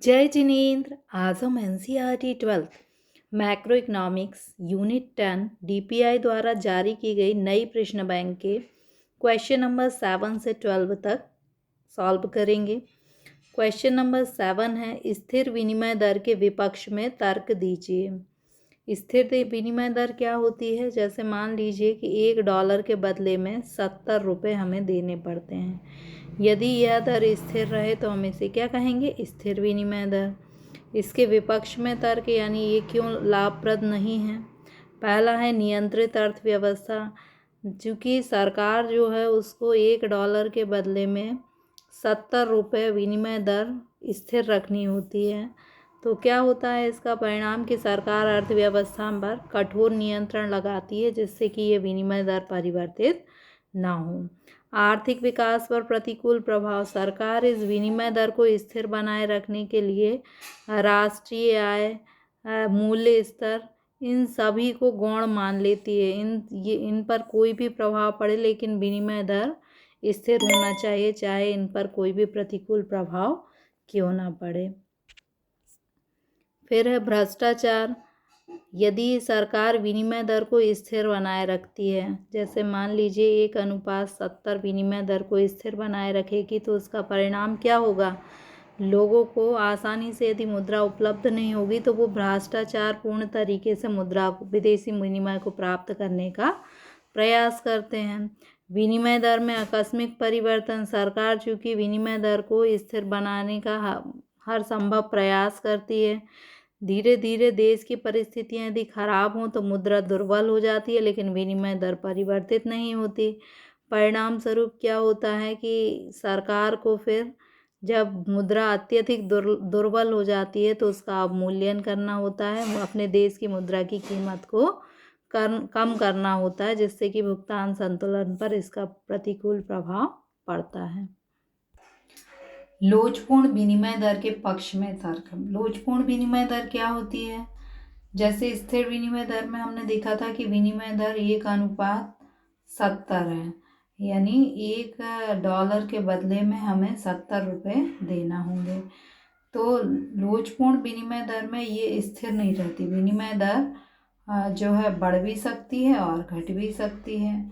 जय जिनेंद्र। आज हम NCERT 12 macro economics unit 10 DPI द्वारा जारी की गई नई प्रश्न बैंक के क्वेश्चन नंबर 7 से 12 तक सॉल्व करेंगे। क्वेश्चन नंबर 7 है, स्थिर विनिमय दर के विपक्ष में तर्क दीजिए। स्थिर विनिमय दर क्या होती है? जैसे मान लीजिए कि $1 के बदले में 70 रुपये हमें देने पड़ते हैं। यदि यह दर स्थिर रहे तो हम इसे क्या कहेंगे? स्थिर विनिमय दर। इसके विपक्ष में तर्क यानी ये क्यों लाभप्रद नहीं है। पहला है नियंत्रित अर्थव्यवस्था। चूँकि सरकार जो है उसको $1 के बदले में 70 रुपये विनिमय दर स्थिर रखनी होती है, तो क्या होता है इसका परिणाम कि सरकार अर्थव्यवस्था पर कठोर नियंत्रण लगाती है जिससे कि ये विनिमय दर परिवर्तित ना हो। आर्थिक विकास पर प्रतिकूल प्रभाव। सरकार इस विनिमय दर को स्थिर बनाए रखने के लिए राष्ट्रीय आय, मूल्य स्तर, इन सभी को गौण मान लेती है। इन पर कोई भी प्रभाव पड़े लेकिन विनिमय दर स्थिर होना चाहिए, चाहे इन पर कोई भी प्रतिकूल प्रभाव क्यों ना पड़े। फिर है भ्रष्टाचार। यदि सरकार विनिमय दर को स्थिर बनाए रखती है, जैसे मान लीजिए 1:70 विनिमय दर को स्थिर बनाए रखेगी, तो उसका परिणाम क्या होगा? लोगों को आसानी से यदि मुद्रा उपलब्ध नहीं होगी तो वो भ्रष्टाचार पूर्ण तरीके से मुद्रा विदेशी विनिमय को प्राप्त करने का प्रयास करते हैं। विनिमय दर में आकस्मिक परिवर्तन। सरकार चूँकि विनिमय दर को स्थिर बनाने का हर संभव प्रयास करती है। धीरे धीरे देश की परिस्थितियां यदि खराब हों तो मुद्रा दुर्बल हो जाती है लेकिन विनिमय दर परिवर्तित नहीं होती। परिणाम स्वरूप क्या होता है कि सरकार को फिर जब मुद्रा अत्यधिक दुर्बल हो जाती है तो उसका अवमूल्यन करना होता है, वो अपने देश की मुद्रा की कीमत को कम करना होता है, जिससे कि भुगतान संतुलन पर इसका प्रतिकूल प्रभाव पड़ता है। लोचपूर्ण विनिमय दर के पक्ष में तर्क। लोचपूर्ण विनिमय दर क्या होती है? जैसे स्थिर विनिमय दर में हमने देखा था कि विनिमय दर 1:70 है, यानी $1 के बदले में हमें 70 रुपये देना होंगे। तो लोचपूर्ण विनिमय दर में ये स्थिर नहीं रहती। विनिमय दर जो है बढ़ भी सकती है और घट भी सकती है।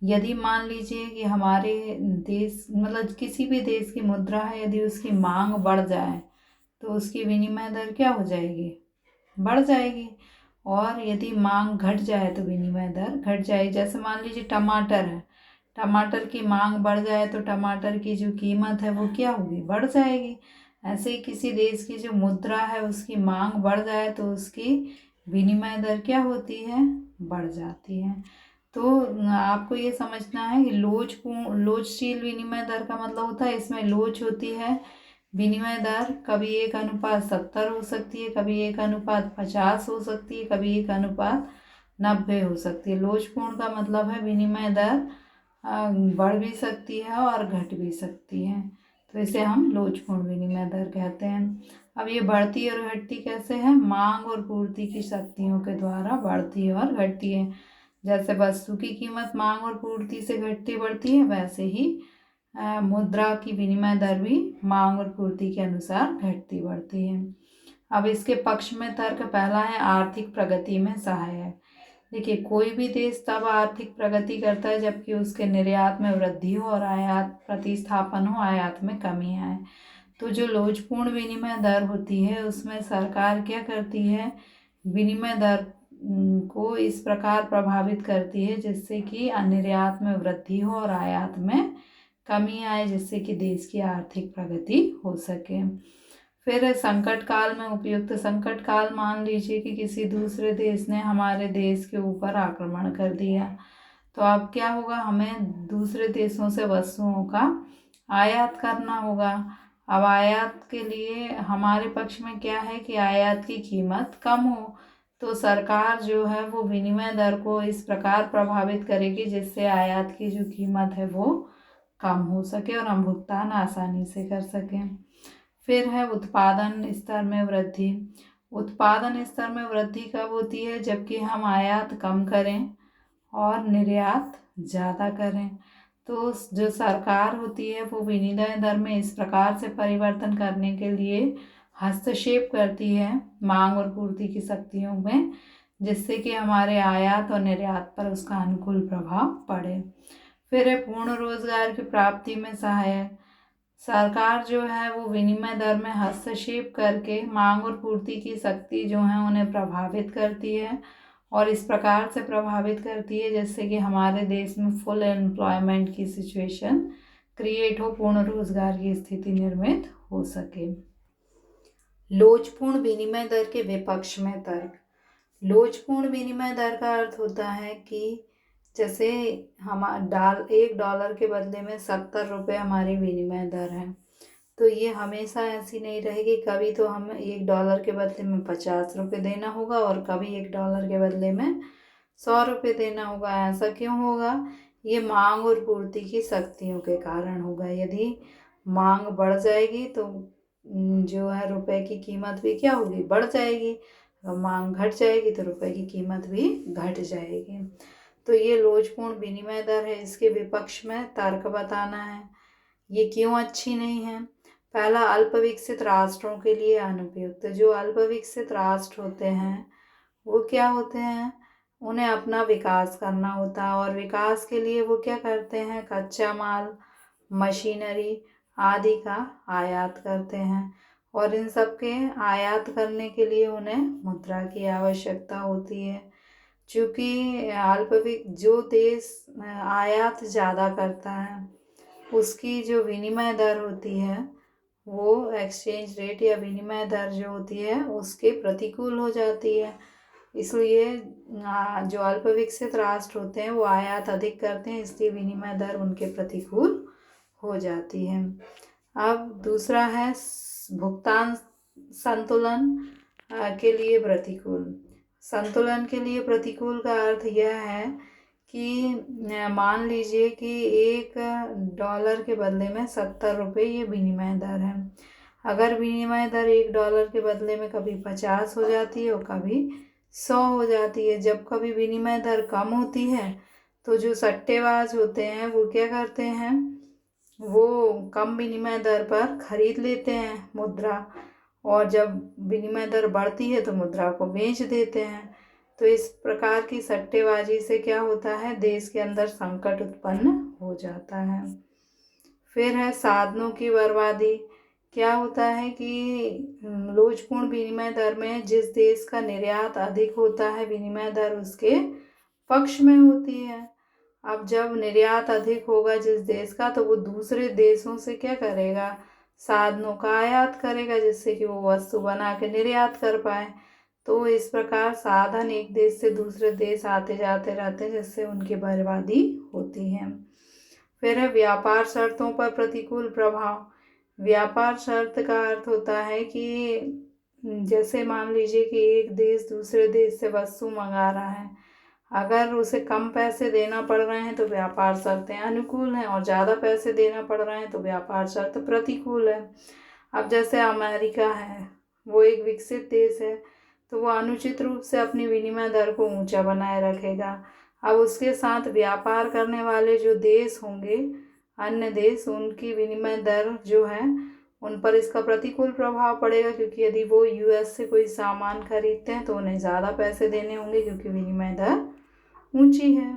यदि मान लीजिए कि हमारे देश मतलब किसी भी देश की मुद्रा है, यदि उसकी मांग बढ़ जाए तो उसकी विनिमय दर क्या हो जाएगी? बढ़ जाएगी। और यदि मांग घट जाए तो विनिमय दर घट जाएगी। जैसे मान लीजिए टमाटर है, टमाटर की मांग बढ़ जाए तो टमाटर की जो कीमत है वो क्या होगी? बढ़ जाएगी। ऐसे ही किसी देश की जो मुद्रा है उसकी मांग बढ़ जाए तो उसकी विनिमय दर क्या होती है? बढ़ जाती है। तो आपको ये समझना है कि लोचशील विनिमय दर का मतलब होता है, इसमें लोच होती है। विनिमय दर कभी 1:70 हो सकती है, कभी 1:50 हो सकती है, कभी 1:90 हो सकती है। लोचपूर्ण का मतलब है विनिमय दर बढ़ भी सकती है और घट भी सकती है, तो इसे हम लोचपूर्ण विनिमय दर कहते हैं। अब ये बढ़ती और घटती कैसे है? मांग और पूर्ति की शक्तियों के द्वारा बढ़ती है और घटती है। जैसे वस्तु की कीमत मांग और पूर्ति से घटती बढ़ती है, वैसे ही मुद्रा की विनिमय दर भी मांग और पूर्ति के अनुसार घटती बढ़ती है। अब इसके पक्ष में तर्क पहला है आर्थिक प्रगति में सहायक। देखिए, कोई भी देश तब आर्थिक प्रगति करता है जबकि उसके निर्यात में वृद्धि हो और आयात प्रतिस्थापन हो, आयात में कमी आए। तो जो लोचपूर्ण विनिमय दर होती है उसमें सरकार क्या करती है? विनिमय दर को इस प्रकार प्रभावित करती है जिससे कि निर्यात में वृद्धि हो और आयात में कमी आए, जिससे कि देश की आर्थिक प्रगति हो सके। फिर संकट काल में उपयुक्त। संकट काल मान लीजिए कि किसी दूसरे देश ने हमारे देश के ऊपर आक्रमण कर दिया, तो अब क्या होगा? हमें दूसरे देशों से वस्तुओं का आयात करना होगा। अब आयात के लिए हमारे पक्ष में क्या है कि आयात की कीमत कम हो, तो सरकार जो है वो विनिमय दर को इस प्रकार प्रभावित करेगी जिससे आयात की जो कीमत है वो कम हो सके और हम भुगतान आसानी से कर सकें। फिर है उत्पादन स्तर में वृद्धि। उत्पादन स्तर में वृद्धि कब होती है? जबकि हम आयात कम करें और निर्यात ज़्यादा करें। तो जो सरकार होती है वो विनिमय दर में इस प्रकार से परिवर्तन करने के लिए हस्तक्षेप करती है मांग और पूर्ति की शक्तियों में, जिससे कि हमारे आयात और निर्यात पर उसका अनुकूल प्रभाव पड़े। फिर है पूर्ण रोजगार की प्राप्ति में सहायक। सरकार जो है वो विनिमय दर में हस्तक्षेप करके मांग और पूर्ति की शक्ति जो है उन्हें प्रभावित करती है, और इस प्रकार से प्रभावित करती है जिससे कि हमारे देश में फुल एम्प्लॉयमेंट की सिचुएशन क्रिएट हो, पूर्ण रोजगार की स्थिति निर्मित हो सके। लोचपूर्ण विनिमय दर के विपक्ष में तर्क। लोचपूर्ण विनिमय दर का अर्थ होता है कि जैसे हम $1 के बदले में 70 रुपये हमारी विनिमय दर है, तो ये हमेशा ऐसी नहीं रहेगी। कभी तो हमें $1 के बदले में 50 रुपये देना होगा और कभी $1 के बदले में 100 रुपये देना होगा। ऐसा क्यों होगा? ये मांग और पूर्ति की शक्तियों के कारण होगा। यदि मांग बढ़ जाएगी तो जो है रुपए की कीमत भी क्या होगी? बढ़ जाएगी। और मांग घट जाएगी तो रुपए की कीमत भी घट जाएगी। तो ये लोचपूर्ण विनिमय दर है, इसके विपक्ष में तर्क बताना है। ये क्यों अच्छी नहीं है? पहला, अल्प विकसित राष्ट्रों के लिए अनुपयुक्त। जो अल्प विकसित राष्ट्र होते हैं वो क्या होते हैं? उन्हें अपना विकास करना होता है, और विकास के लिए वो क्या करते हैं? कच्चा माल, मशीनरी आदि का आयात करते हैं, और इन सब के आयात करने के लिए उन्हें मुद्रा की आवश्यकता होती है। चूँकि जो देश आयात ज़्यादा करता है उसकी जो विनिमय दर होती है वो एक्सचेंज रेट या विनिमय दर जो होती है उसके प्रतिकूल हो जाती है। इसलिए जो अल्प विकसित राष्ट्र होते हैं वो आयात अधिक करते हैं, इसलिए विनिमय दर उनके प्रतिकूल हो जाती है। अब दूसरा है भुगतान संतुलन के लिए प्रतिकूल। संतुलन के लिए प्रतिकूल का अर्थ यह है कि मान लीजिए कि $1 के बदले में 70 रुपये ये विनिमय दर है। अगर विनिमय दर $1 के बदले में कभी 50 हो जाती है और कभी 100 हो जाती है। जब कभी विनिमय दर कम होती है तो जो सट्टेबाज होते हैं वो क्या करते हैं? वो कम विनिमय दर पर खरीद लेते हैं मुद्रा, और जब विनिमय दर बढ़ती है तो मुद्रा को बेच देते हैं। तो इस प्रकार की सट्टेबाजी से क्या होता है? देश के अंदर संकट उत्पन्न हो जाता है। फिर है साधनों की बर्बादी। क्या होता है कि लोचपूर्ण विनिमय दर में जिस देश का निर्यात अधिक होता है विनिमय दर उसके पक्ष में होती है। अब जब निर्यात अधिक होगा जिस देश का, तो वो दूसरे देशों से क्या करेगा? साधनों का आयात करेगा, जिससे कि वो वस्तु बना के निर्यात कर पाए। तो इस प्रकार साधन एक देश से दूसरे देश आते जाते रहते हैं, जिससे उनकी बर्बादी होती है। फिर है व्यापार शर्तों पर प्रतिकूल प्रभाव। व्यापार शर्त का अर्थ होता है कि जैसे मान लीजिए कि एक देश दूसरे देश से वस्तु मंगा रहा है, अगर उसे कम पैसे देना पड़ रहे हैं तो व्यापार शर्तें अनुकूल हैं, और ज़्यादा पैसे देना पड़ रहे हैं तो व्यापार शर्त प्रतिकूल है। अब जैसे अमेरिका है, वो एक विकसित देश है, तो वो अनुचित रूप से अपनी विनिमय दर को ऊंचा बनाए रखेगा। अब उसके साथ व्यापार करने वाले जो देश होंगे, अन्य देश, उनकी विनिमय दर जो है उन पर इसका प्रतिकूल प्रभाव पड़ेगा, क्योंकि यदि वो यूएस से कोई सामान खरीदते हैं तो उन्हें ज़्यादा पैसे देने होंगे क्योंकि विनिमय दर ऊंची है।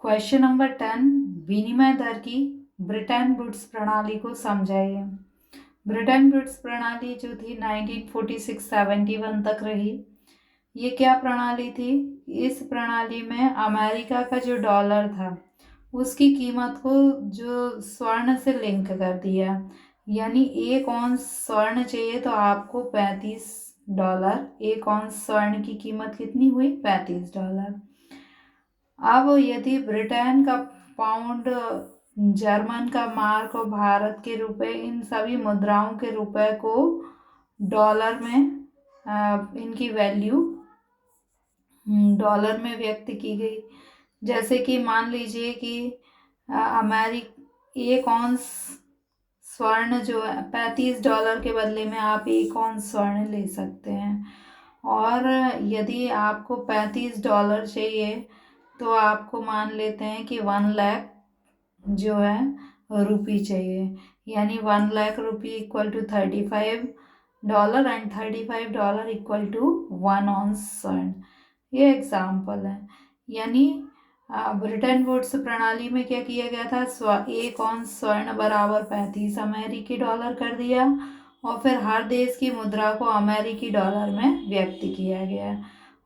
क्वेश्चन नंबर 10, विनिमय दर की ब्रिटेन वुड्स प्रणाली को समझाइए। ब्रिटेन वुड्स प्रणाली जो थी 1946-71 तक रही। ये क्या प्रणाली थी? इस प्रणाली में अमेरिका का जो डॉलर था उसकी कीमत को जो स्वर्ण से लिंक कर दिया, यानी 1 औंस स्वर्ण चाहिए तो आपको $35। 1 औंस स्वर्ण की कीमत कितनी हुई? $35। अब यदि ब्रिटेन का पाउंड, जर्मन का मार्क और भारत के रुपए, इन सभी मुद्राओं के रुपए को डॉलर में इनकी वैल्यू डॉलर में व्यक्त की गई। जैसे कि मान लीजिए कि 1 औंस स्वर्ण जो है $35 के बदले में आप 1 औंस स्वर्ण ले सकते हैं, और यदि आपको $35 चाहिए तो आपको मान लेते हैं कि 1 लाख जो है रुपी चाहिए, यानी 1 lakh rupee equal to 35 dollar and $35 equal to 1 ounce स्वर्ण। ये एग्जाम्पल है। यानी ब्रिटेन वुड्स प्रणाली में क्या किया गया था, 1 ऑन्स स्वर्ण बराबर 35 अमेरिकी डॉलर कर दिया और फिर हर देश की मुद्रा को अमेरिकी डॉलर में व्यक्त किया गया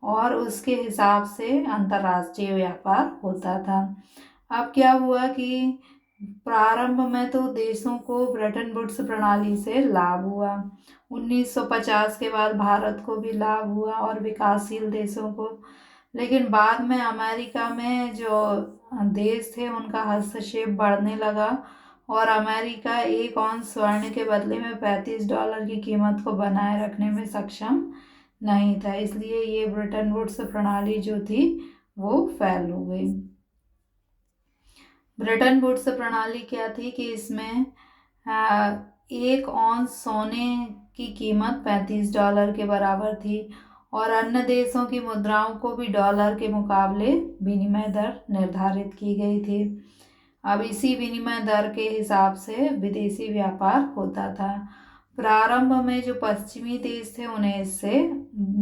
और उसके हिसाब से अंतर्राष्ट्रीय व्यापार होता था। अब क्या हुआ कि प्रारंभ में तो देशों को ब्रेटन वुड्स प्रणाली से लाभ हुआ। 1950 के बाद भारत को भी लाभ हुआ और विकासशील देशों को। लेकिन बाद में अमेरिका में जो देश थे उनका हस्तक्षेप बढ़ने लगा और अमेरिका 1 औंस स्वर्ण के बदले में $35 की कीमत को बनाए रखने में सक्षम नहीं था। इसलिए ये ब्रेटन वुड्स प्रणाली जो थी वो फेल हो गई। ब्रेटन वुड्स प्रणाली क्या थी कि इसमें 1 औंस सोने की कीमत $35 के बराबर थी और अन्य देशों की मुद्राओं को भी डॉलर के मुकाबले विनिमय दर निर्धारित की गई थी। अब इसी विनिमय दर के हिसाब से विदेशी व्यापार होता था। प्रारंभ में जो पश्चिमी देश थे उन्हें इससे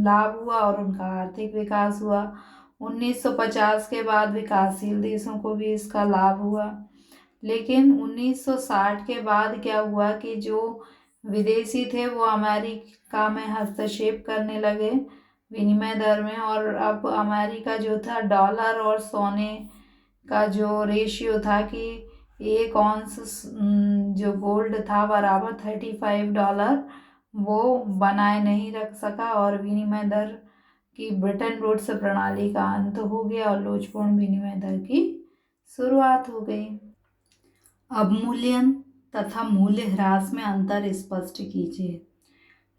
लाभ हुआ और उनका आर्थिक विकास हुआ। 1950 के बाद विकासशील देशों को भी इसका लाभ हुआ। लेकिन 1960 के बाद क्या हुआ कि जो विदेशी थे वो अमेरिका में हस्तक्षेप करने लगे विनिमय दर में और अब अमेरिका जो था डॉलर और सोने का जो रेशियो था कि 1 औंस जो गोल्ड था बराबर $35 वो बनाए नहीं रख सका और विनिमय दर की ब्रेटन वुड्स प्रणाली का अंत हो गया और लोचपूर्ण विनिमय दर की शुरुआत हो गई। अवमूल्यन तथा मूल्य ह्रास में अंतर स्पष्ट कीजिए।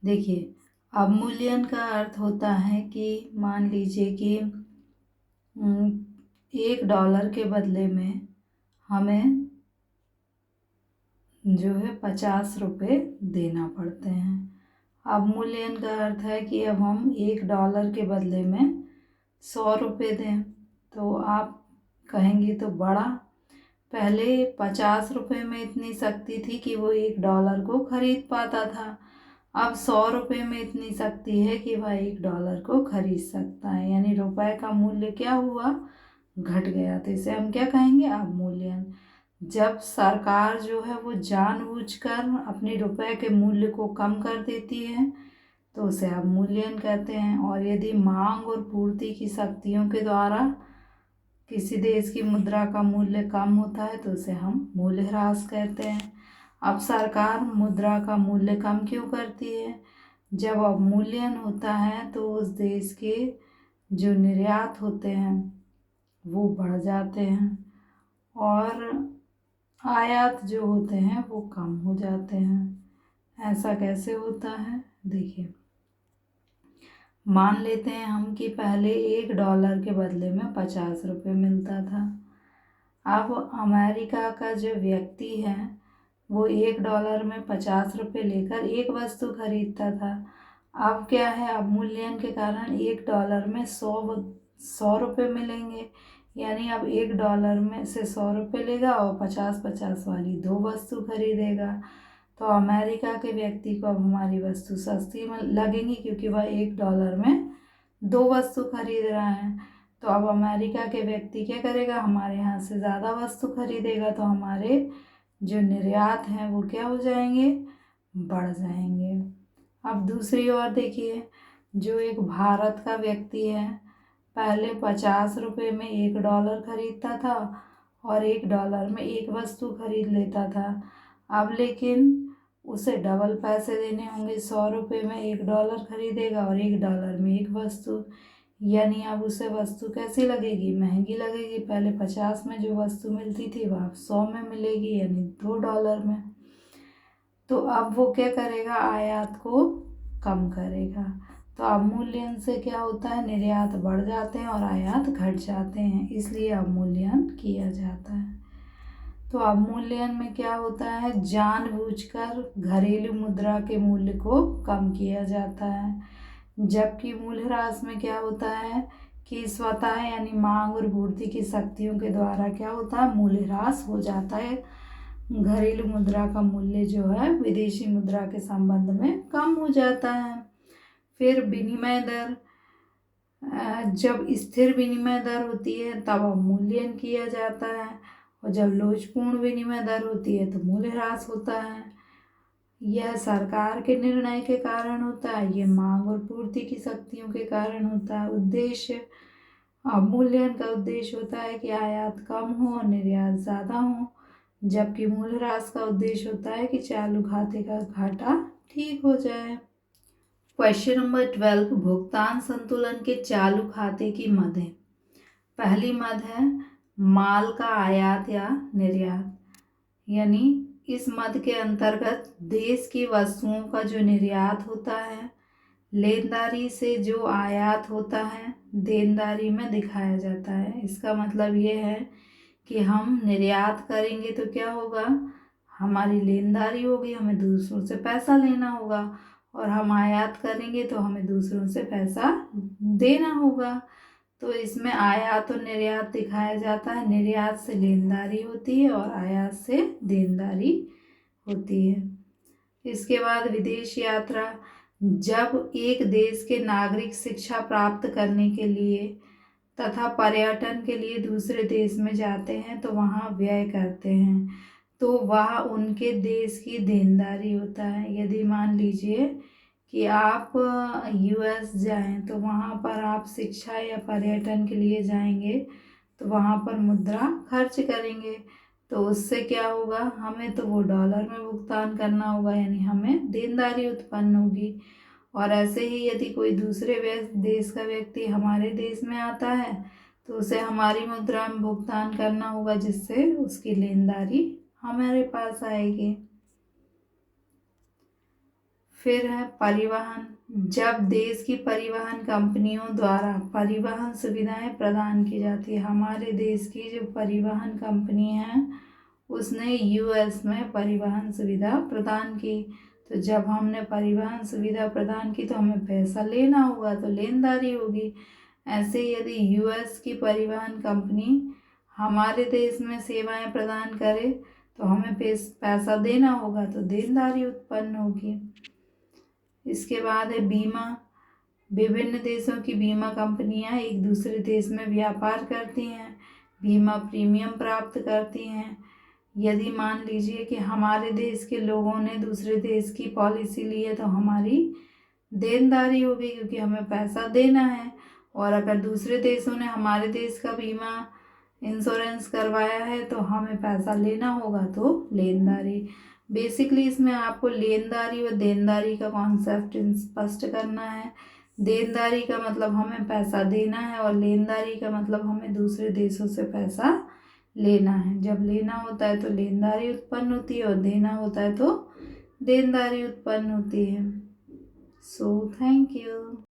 देखिए, अवमूल्यन का अर्थ होता है कि मान लीजिए कि $1 के बदले में हमें जो है 50 रुपये देना पड़ते हैं। अवमूल्यन का अर्थ है कि अब हम $1 के बदले में 100 रुपये दें। तो आप कहेंगे तो बड़ा, पहले 50 रुपये में इतनी शक्ति थी कि वो $1 को खरीद पाता था। अब 100 रुपये में इतनी शक्ति है कि वह $1 को खरीद सकता है। यानी रुपए का मूल्य क्या हुआ, घट गया। तो इसे हम क्या कहेंगे, अवमूल्यन। जब सरकार जो है वो जानबूझकर अपने रुपए के मूल्य को कम कर देती है तो उसे अवमूल्यन कहते हैं। और यदि मांग और पूर्ति की शक्तियों के द्वारा किसी देश की मुद्रा का मूल्य कम होता है तो उसे हम मूल्यह्रास कहते हैं। अब सरकार मुद्रा का मूल्य कम क्यों करती है, जब अवमूल्यन होता है तो उस देश के जो निर्यात होते हैं वो बढ़ जाते हैं और आयात जो होते हैं वो कम हो जाते हैं। ऐसा कैसे होता है, देखिए, मान लेते हैं हम कि पहले $1 के बदले में 50 रुपये मिलता था। अब अमेरिका का जो व्यक्ति है वो $1 में 50 रुपये लेकर एक वस्तु खरीदता था। अब क्या है, अवमूल्यन के कारण $1 में 100 रुपये मिलेंगे। यानी अब $1 में से 100 रुपये लेगा और 50-50 वाली 2 वस्तु खरीदेगा। तो अमेरिका के व्यक्ति को अब हमारी वस्तु सस्ती लगेंगी क्योंकि वह $1 में 2 वस्तु खरीद रहा है। तो अब अमेरिका के व्यक्ति क्या करेगा, हमारे यहाँ से ज़्यादा वस्तु खरीदेगा तो हमारे जो निर्यात हैं वो क्या हो जाएंगे, बढ़ जाएंगे। अब दूसरी ओर देखिए, जो एक भारत का व्यक्ति है पहले 50 रुपये में $1 खरीदता था और $1 में एक वस्तु खरीद लेता था। अब लेकिन उसे डबल पैसे देने होंगे, 100 रुपये में $1 खरीदेगा और $1 में एक वस्तु। यानी अब उसे वस्तु कैसी लगेगी, महंगी लगेगी। पहले 50 में जो वस्तु मिलती थी वह अब 100 में मिलेगी, यानी $2 में। तो अब वो क्या करेगा, आयात को कम करेगा। तो अवमूल्यन से क्या होता है, निर्यात बढ़ जाते हैं और आयात घट जाते हैं, इसलिए अवमूल्यन किया जाता है। तो अवमूल्यन में क्या होता है, जानबूझकर घरेलू मुद्रा के मूल्य को कम किया जाता है। जबकि मूल्यह्रास में क्या होता है कि स्वतः यानी मांग और पूर्ति की शक्तियों के द्वारा क्या होता है, मूल्यह्रास हो जाता है। घरेलू मुद्रा का मूल्य जो है विदेशी मुद्रा के संबंध में कम हो जाता है। फिर विनिमय दर, जब स्थिर विनिमय दर होती है तब अवमूल्यन किया जाता है, और जब लोचपूर्ण विनिमय दर होती है तो मूल्यह्रास होता है। यह सरकार के निर्णय के कारण होता है, ये मांग और पूर्ति की शक्तियों के कारण होता है। उद्देश्य, अवमूल्यन का उद्देश्य होता है कि आयात कम हो और निर्यात ज़्यादा हो, जबकि मूल्यह्रास का उद्देश्य होता है कि चालू खाते का घाटा ठीक हो जाए। क्वेश्चन नंबर 12, भुगतान संतुलन के चालू खाते की मद है। पहली मद है माल का आयात या निर्यात, यानी इस मद के अंतर्गत देश की वस्तुओं का जो निर्यात होता है, लेनदारी से जो आयात होता है देनदारी में दिखाया जाता है। इसका मतलब ये है कि हम निर्यात करेंगे तो क्या होगा, हमारी लेनदारी होगी, हमें दूसरों से पैसा लेना होगा, और हम आयात करेंगे तो हमें दूसरों से पैसा देना होगा। तो इसमें आयात और निर्यात दिखाया जाता है। निर्यात से लेनदारी होती है और आयात से देनदारी होती है। इसके बाद विदेश यात्रा, जब एक देश के नागरिक शिक्षा प्राप्त करने के लिए तथा पर्यटन के लिए दूसरे देश में जाते हैं तो वहाँ व्यय करते हैं, तो वह उनके देश की देनदारी होता है। यदि मान लीजिए कि आप यूएस जाएं तो वहाँ पर आप शिक्षा या पर्यटन के लिए जाएंगे, तो वहाँ पर मुद्रा खर्च करेंगे, तो उससे क्या होगा, हमें तो वो डॉलर में भुगतान करना होगा, यानी हमें देनदारी उत्पन्न होगी। और ऐसे ही यदि कोई दूसरे देश का व्यक्ति हमारे देश में आता है तो उसे हमारी मुद्रा में भुगतान करना होगा, जिससे उसकी लेनदारी हमारे पास आएगी। फिर है परिवहन, जब देश की परिवहन कंपनियों द्वारा परिवहन सुविधाएं प्रदान की जाती है। हमारे देश की जो परिवहन कंपनी है उसने यूएस में परिवहन सुविधा प्रदान की, तो जब हमने परिवहन सुविधा प्रदान की तो हमें पैसा लेना होगा, तो लेनदारी होगी। ऐसे यदि यूएस की परिवहन कंपनी हमारे देश में सेवाएं प्रदान करे तो हमें पैसा देना होगा, तो देनदारी उत्पन्न होगी। इसके बाद है बीमा, विभिन्न देशों की बीमा कंपनियां एक दूसरे देश में व्यापार करती हैं, बीमा प्रीमियम प्राप्त करती हैं। यदि मान लीजिए कि हमारे देश के लोगों ने दूसरे देश की पॉलिसी ली है तो हमारी देनदारी होगी, क्योंकि हमें पैसा देना है। और अगर दूसरे देशों ने हमारे देश का बीमा इंश्योरेंस करवाया है तो हमें पैसा लेना होगा, तो लेनदारी। बेसिकली इसमें आपको लेनदारी व देनदारी का कॉन्सेप्ट स्पष्ट करना है। देनदारी का मतलब हमें पैसा देना है, और लेनदारी का मतलब हमें दूसरे देशों से पैसा लेना है। जब लेना होता है तो लेनदारी उत्पन्न होती है, और देना होता है तो देनदारी उत्पन्न होती है। So thank you.